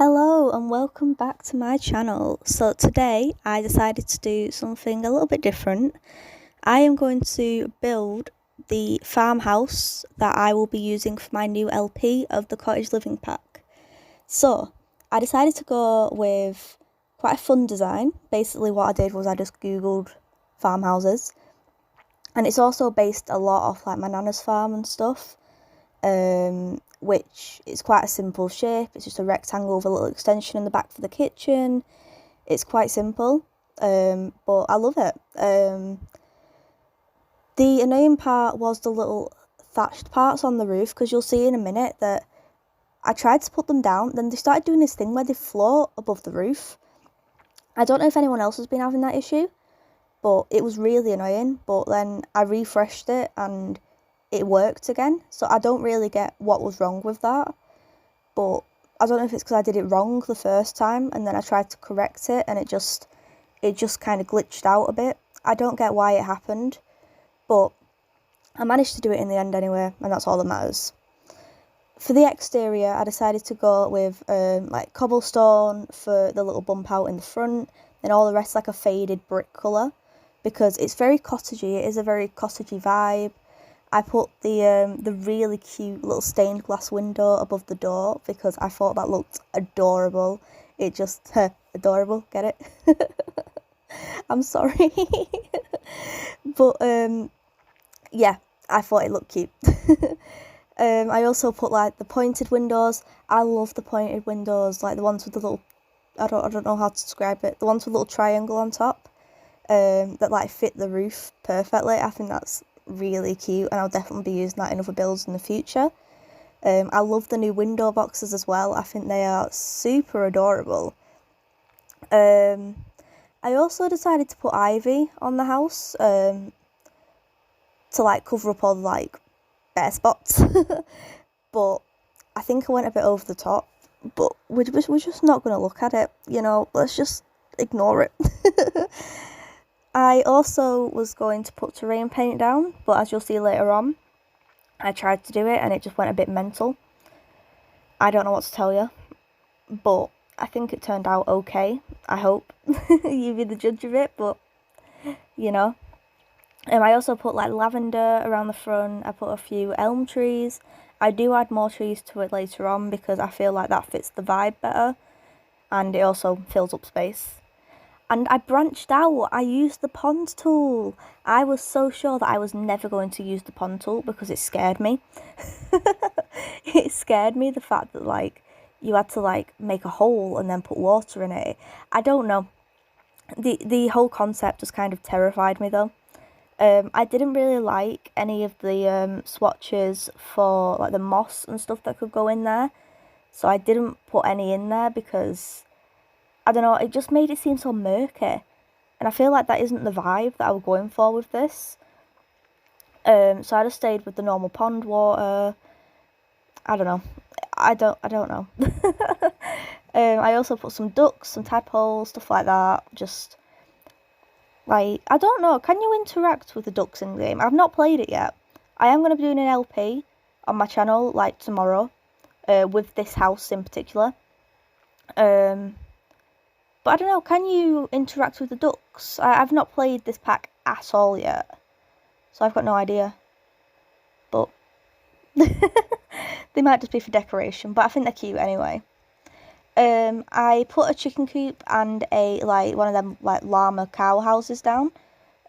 Hello and welcome back to my channel. So today I decided to do something a little bit different. I am going to build the farmhouse that I will be using for my new LP of the cottage living pack. So I decided to go with quite a fun design. Basically what I did was I just googled farmhouses, and it's also based a lot off like my nana's farm and stuff. Which is quite a simple shape. It's just a rectangle with a little extension in the back for the kitchen. It's quite simple, but I love it. The annoying part was the little thatched parts on the roof, because you'll see in a minute that I tried to put them down, then they started doing this thing where they float above the roof. I don't know if anyone else has been having that issue, but it was really annoying. But then I refreshed it and it worked again, so I don't really get what was wrong with that. But I don't know if it's because I did it wrong the first time and then I tried to correct it and it just kind of glitched out a bit. I don't get why it happened, but I managed to do it in the end anyway, and that's all that matters. For the exterior, I decided to go with like cobblestone for the little bump out in the front, and all the rest like a faded brick colour, because it's very cottagey. It is a very cottagey vibe. I put the really cute little stained glass window above the door because I thought that looked adorable. It just, adorable, get it? I'm sorry. But, yeah, I thought it looked cute. I also put, like, the pointed windows. I love the pointed windows, like the ones with the little, I don't know how to describe it, the ones with the little triangle on top, that, like, fit the roof perfectly. I think that's really cute, and I'll definitely be using that in other builds in the future. I love the new window boxes as well. I think they are super adorable. I also decided to put ivy on the house to like cover up all the like bare spots. But I think I went a bit over the top, but we're just not going to look at it, you know, let's just ignore it. I also was going to put terrain paint down, but as you'll see later on, I tried to do it and it just went a bit mental. I don't know what to tell you, but I think it turned out okay. I hope. You be the judge of it, but, you know. I also put like lavender around the front. I put a few elm trees. I do add more trees to it later on because I feel like that fits the vibe better, and it also fills up space. And I branched out. I used the pond tool. I was so sure that I was never going to use the pond tool because it scared me. It scared me, the fact that like you had to like make a hole and then put water in it. I don't know. The whole concept just kind of terrified me though. I didn't really like any of the swatches for like the moss and stuff that could go in there. So I didn't put any in there because I don't know, it just made it seem so murky, and I feel like that isn't the vibe that I was going for with this. So I just stayed with the normal pond water. I don't know. I don't know. I also put some ducks, some tadpoles, stuff like that. Just like, I don't know. Can you interact with the ducks in the game? I've not played it yet. I am going to be doing an LP on my channel like tomorrow, with this house in particular. But I don't know, can you interact with the ducks? I've not played this pack at all yet, so I've got no idea. But they might just be for decoration, but I think they're cute anyway. I put a chicken coop and one of them like llama cow houses down.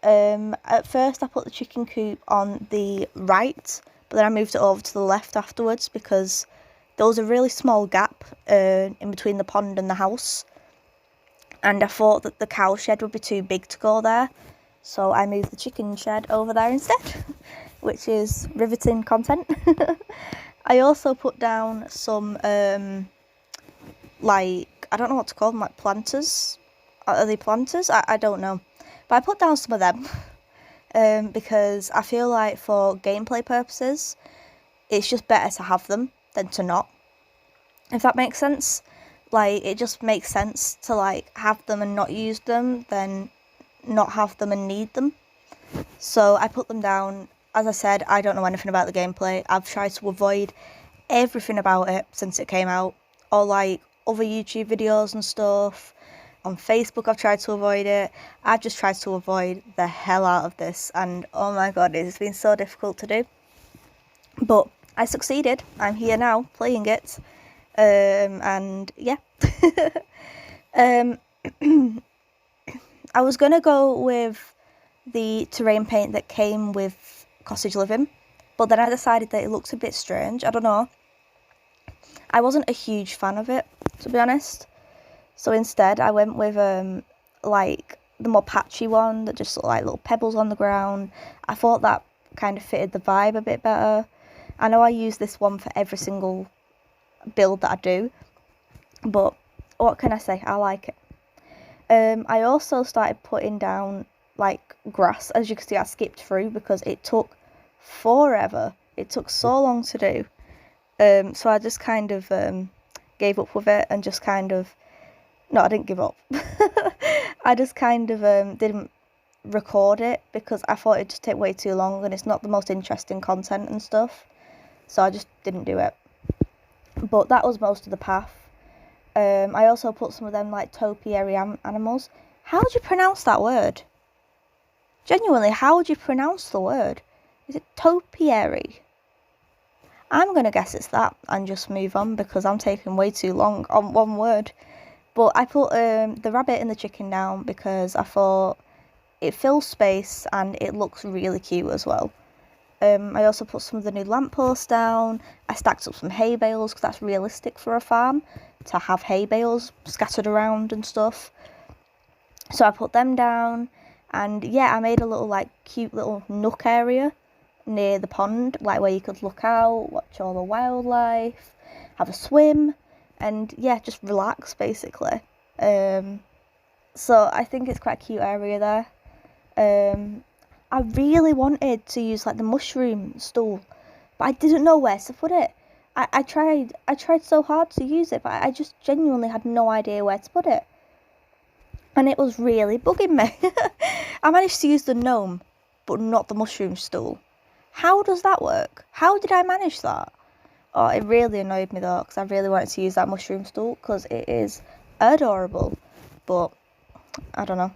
At first I put the chicken coop on the right, but then I moved it over to the left afterwards because there was a really small gap in between the pond and the house. And I thought that the cow shed would be too big to go there, so I moved the chicken shed over there instead, which is riveting content. I also put down some, like, I don't know what to call them, like planters. Are they planters? I don't know. But I put down some of them, because I feel like for gameplay purposes, it's just better to have them than to not, if that makes sense. Like, it just makes sense to, like, have them and not use them than not have them and need them. So I put them down. As I said, I don't know anything about the gameplay. I've tried to avoid everything about it since it came out. Or, like, other YouTube videos and stuff. On Facebook, I've tried to avoid it. I've just tried to avoid the hell out of this, and oh my god, it's been so difficult to do. But I succeeded. I'm here now playing it, and yeah. I was gonna go with the terrain paint that came with Cottage Living, but then I decided that it looks a bit strange. I don't know. I wasn't a huge fan of it, to be honest. So instead, I went with like the more patchy one that just looked like little pebbles on the ground. I thought that kind of fitted the vibe a bit better. I know I use this one for every single build that I do, but what can I say? I like it. I also started putting down like grass. As you can see, I skipped through because it took forever. It took so long to do. So I just kind of gave up with it and just kind of... No, I didn't give up. I just kind of didn't record it because I thought it'd just take way too long and it's not the most interesting content and stuff. So I just didn't do it. But that was most of the path. I also put some of them like topiary animals. How would you pronounce that word? Genuinely, how would you pronounce the word? Is it topiary? I'm going to guess it's that and just move on because I'm taking way too long on one word. But I put the rabbit and the chicken down because I thought it fills space and it looks really cute as well. I also put some of the new lampposts down. I stacked up some hay bales because that's realistic for a farm, to have hay bales scattered around and stuff. So I put them down, and yeah, I made a little like cute little nook area near the pond, like where you could look out, watch all the wildlife, have a swim, and yeah, just relax basically. So I think it's quite a cute area there. I really wanted to use like the mushroom stool, but I didn't know where to put it. I tried so hard to use it, but I just genuinely had no idea where to put it. And it was really bugging me. I managed to use the gnome, but not the mushroom stool. How does that work? How did I manage that? Oh, it really annoyed me though, because I really wanted to use that mushroom stool, because it is adorable. But, I don't know.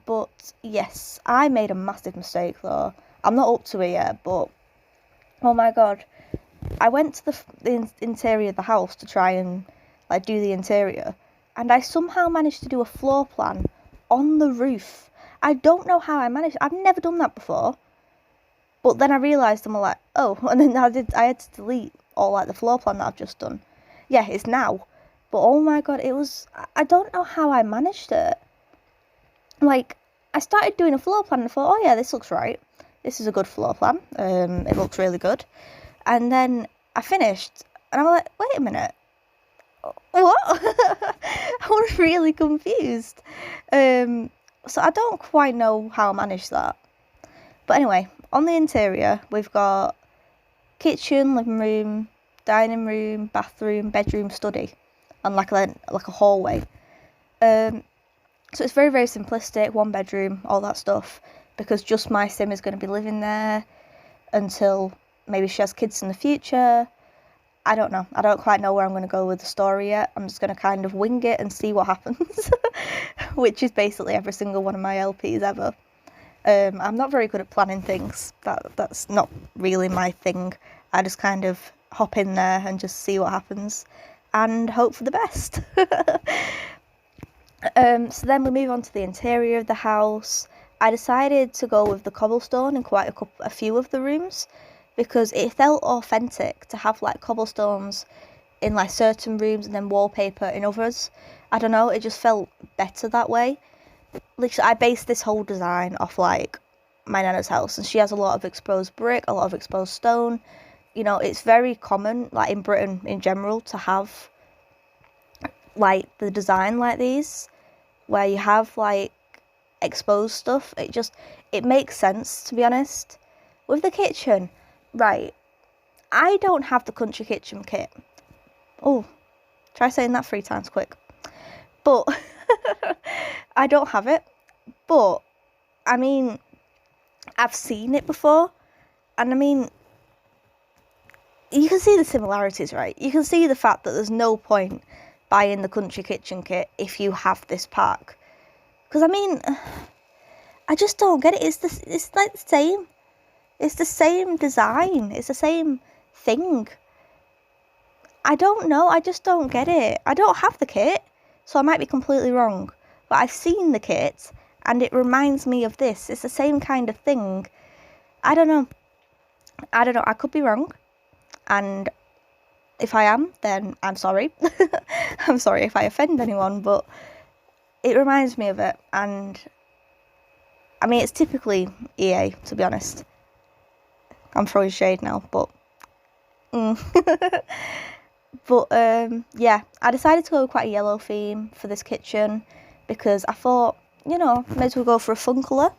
But yes, I made a massive mistake though. I'm not up to it yet, but oh my god, I went to the interior of the house to try and like do the interior, and I somehow managed to do a floor plan on the roof. I don't know how I managed. I've never done that before. But then I realised I'm like, oh, and then I had to delete all like the floor plan that I've just done. Yeah, it's now. But oh my god, I don't know how I managed it. Like, I started doing a floor plan and I thought, oh yeah, this looks right. This is a good floor plan. It looks really good. And then I finished and I was like, wait a minute. What? I was really confused. So I don't quite know how I managed that. But anyway, on the interior, we've got kitchen, living room, dining room, bathroom, bedroom, study, and like a hallway. So it's very, very simplistic, one bedroom, all that stuff, because just my sim is going to be living there until maybe she has kids in the future. I don't know. I don't quite know where I'm going to go with the story yet. I'm just going to kind of wing it and see what happens, which is basically every single one of my LPs ever. I'm not very good at planning things. That's not really my thing. I just kind of hop in there and just see what happens and hope for the best. So then we move on to the interior of the house. I decided to go with the cobblestone in quite a few of the rooms because it felt authentic to have like cobblestones in like certain rooms and then wallpaper in others. I don't know, it just felt better that way. Literally, I based this whole design off like my nana's house, and she has a lot of exposed brick, a lot of exposed stone. You know, it's very common, like in Britain in general, to have like the design like these, where you have like exposed stuff. It makes sense, to be honest. With the kitchen, right, I don't have the country kitchen kit. Oh, try saying that 3 times quick. But I don't have it. But I mean, I've seen it before, and I mean, you can see the similarities, right? You can see the fact that there's no point buying the country kitchen kit if you have this pack. Because, I mean, I just don't get it. It's like the same. It's the same design. It's the same thing. I don't know. I just don't get it. I don't have the kit, so I might be completely wrong. But I've seen the kit, and it reminds me of this. It's the same kind of thing. I don't know. I could be wrong. And if I am, then I'm sorry. I'm sorry if I offend anyone, but it reminds me of it. And I mean, it's typically EA, to be honest. I'm throwing shade now, but but yeah, I decided to go with quite a yellow theme for this kitchen because I thought, you know, may as well go for a fun colour,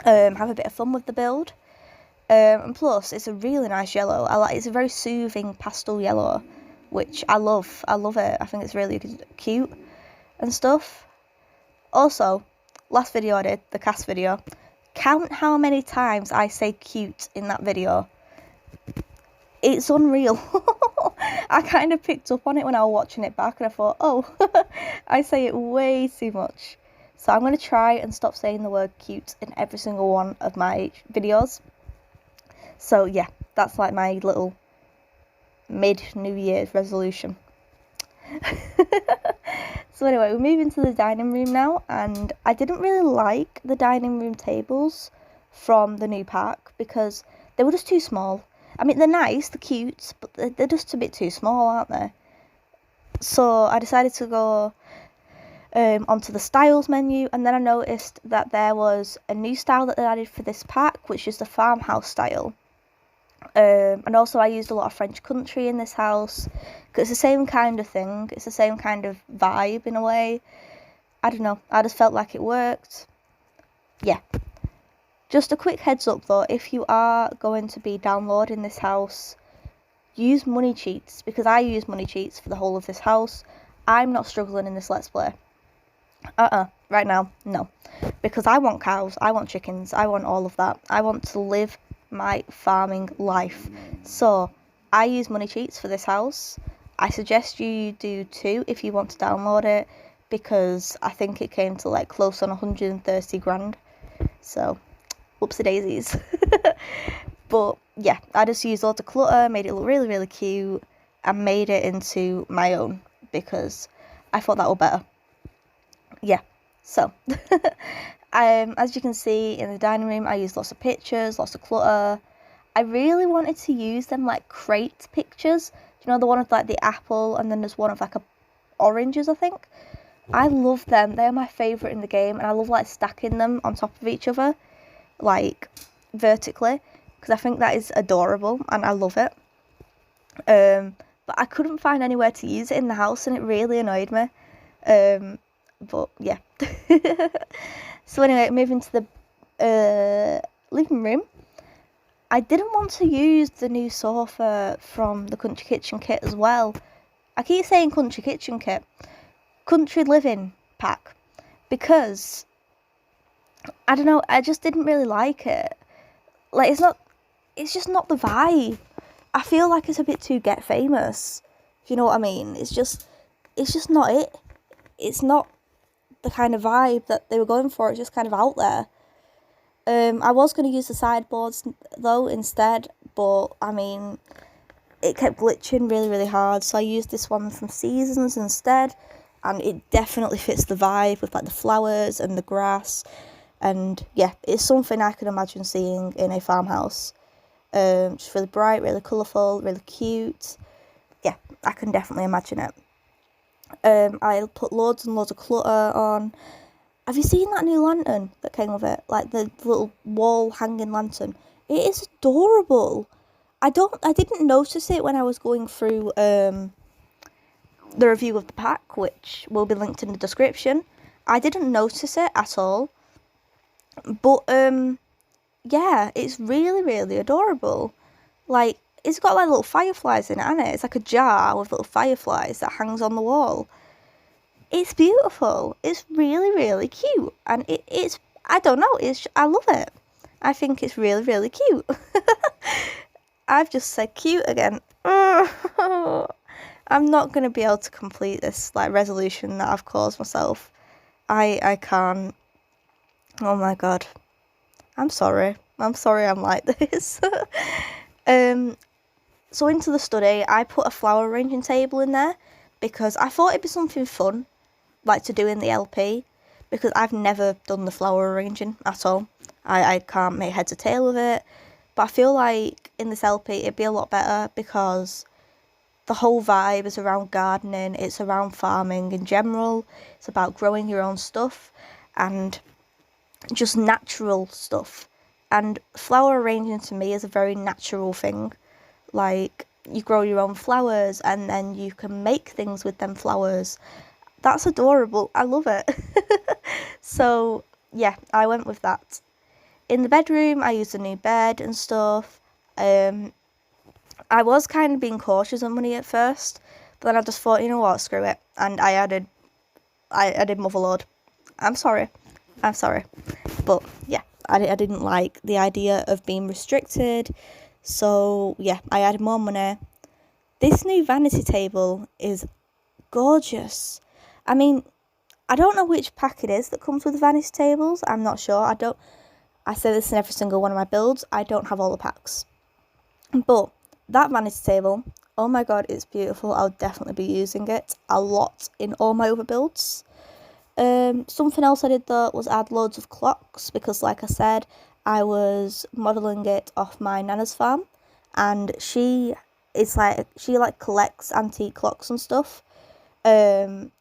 have a bit of fun with the build, and plus it's a really nice yellow. It's a very soothing pastel yellow, which I love it. I think it's really cute and stuff. Also, last video I did, the cast video, count how many times I say cute in that video. It's unreal. I kind of picked up on it when I was watching it back and I thought, oh, I say it way too much. So I'm going to try and stop saying the word cute in every single one of my videos. So yeah, that's like my little mid-New Year's resolution. So anyway, we're moving to the dining room now, and I didn't really like the dining room tables from the new pack because they were just too small. I mean, they're nice, they're cute, but they're just a bit too small, aren't they? So I decided to go onto the styles menu, and then I noticed that there was a new style that they added for this pack, which is the farmhouse style. And also I used a lot of French country in this house because it's the same kind of thing. It's the same kind of vibe in a way. I don't know. I just felt like it worked. Yeah. Just a quick heads up though, if you are going to be downloading this house, use money cheats because I use money cheats for the whole of this house. I'm not struggling in this Let's Play. Right now, no. Because I want cows, I want chickens, I want all of that. I want to live my farming life. So I use money cheats for this house. I suggest you do too if you want to download it, because I think it came to like close on 130 grand. So whoopsie daisies. But yeah, I just used loads of clutter, made it look really, really cute, and made it into my own because I thought that would better. Yeah, so as you can see in the dining room, I used lots of pictures, lots of clutter. I really wanted to use them like crate pictures. Do you know the one with like the apple and then there's one of like oranges, I think? I love them. They are my favourite in the game, and I love like stacking them on top of each other, like vertically, because I think that is adorable and I love it. But I couldn't find anywhere to use it in the house and it really annoyed me. But yeah. So anyway, moving to the living room. I didn't want to use the new sofa from the country kitchen kit as well. I keep saying country kitchen kit, country living pack, because I don't know, I just didn't really like it. Like it's just not the vibe. I feel like it's a bit too get famous. If you know what I mean? It's just not it. It's not the kind of vibe that they were going for. It's just kind of out there. I was going to use the sideboards though instead, but I mean, it kept glitching really, really hard, so I used this one from Seasons instead, and it definitely fits the vibe with like the flowers and the grass, and yeah, it's something I can imagine seeing in a farmhouse. Just really bright, really colourful, really cute. Yeah, I can definitely imagine it. I'll put loads and loads of clutter on. Have you seen that new lantern that came with it? Like the little wall hanging lantern. It is adorable. I didn't notice it when I was going through the review of the pack, which will be linked in the description. I didn't notice it at all. But yeah, it's really, really adorable. Like, it's got like little fireflies in it, hasn't it? It's like a jar with little fireflies that hangs on the wall. It's beautiful. It's really, really cute. And it's, I don't know, I love it. I think it's really, really cute. I've just said cute again. I'm not going to be able to complete this like resolution that I've caused myself. I can't. Oh my god. I'm sorry. I'm like this. So into the study, I put a flower arranging table in there because I thought it'd be something fun, like to do in the LP, because I've never done the flower arranging at all. I can't make heads or tail of it, but I feel like in this LP it'd be a lot better because the whole vibe is around gardening, it's around farming in general, it's about growing your own stuff and just natural stuff. And flower arranging to me is a very natural thing. Like, you grow your own flowers and then you can make things with them flowers. That's adorable. I love it. So, yeah, I went with that. In the bedroom, I used a new bed and stuff. I was kind of being cautious on money at first, but then I just thought, you know what, screw it. And I added Motherlode. I'm sorry. But, yeah, I didn't like the idea of being restricted. So, yeah, I added more money. This new vanity table is gorgeous. I mean, I don't know which pack it is that comes with the vanity tables. I'm not sure. I say this in every single one of my builds. I don't have all the packs. But that vanity table, oh my god, it's beautiful. I'll definitely be using it a lot in all my other builds. Something else I did though was add loads of clocks because, like I said, I was modelling it off my nana's farm, and she collects antique clocks and stuff,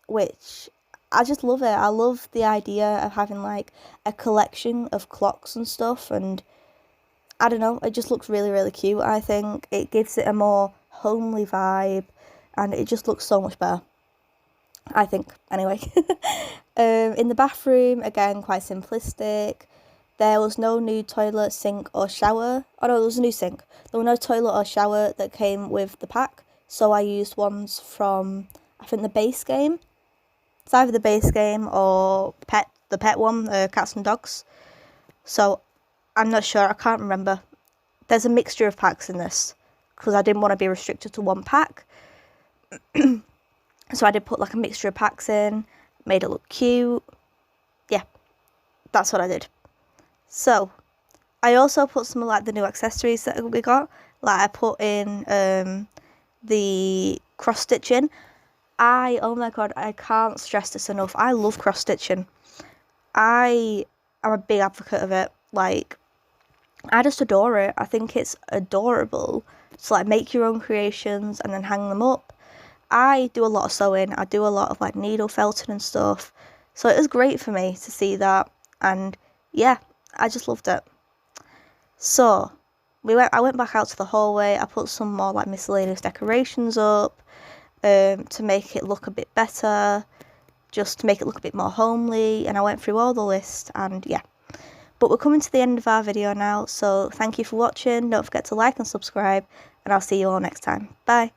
which I just love it. I love the idea of having like a collection of clocks and stuff, and I don't know, it just looks really, really cute. I think it gives it a more homely vibe, and it just looks so much better, I think, anyway. In the bathroom, again, quite simplistic. There was no new toilet, sink or shower. Oh no, there was a new sink. There were no toilet or shower that came with the pack, so I used ones from, I think, the base game. It's either the base game or the pet one, cats and dogs. So I'm not sure, I can't remember. There's a mixture of packs in this because I didn't want to be restricted to one pack. So I did put like a mixture of packs in, made it look cute. Yeah, that's what I did. So I also put some of like the new accessories that we got. Like I put in the cross stitching. Oh my god, I can't stress this enough. I love cross stitching. I am a big advocate of it. Like, I just adore it. I think it's adorable to like make your own creations and then hang them up. I do a lot of sewing. I do a lot of like needle felting and stuff. So it was great for me to see that, and yeah, I just loved it. So I went back out to the hallway. I put some more like miscellaneous decorations up to make it look a bit better, just to make it look a bit more homely, and I went through all the list, and yeah. But we're coming to the end of our video now, so thank you for watching. Don't forget to like and subscribe, and I'll see you all next time. Bye.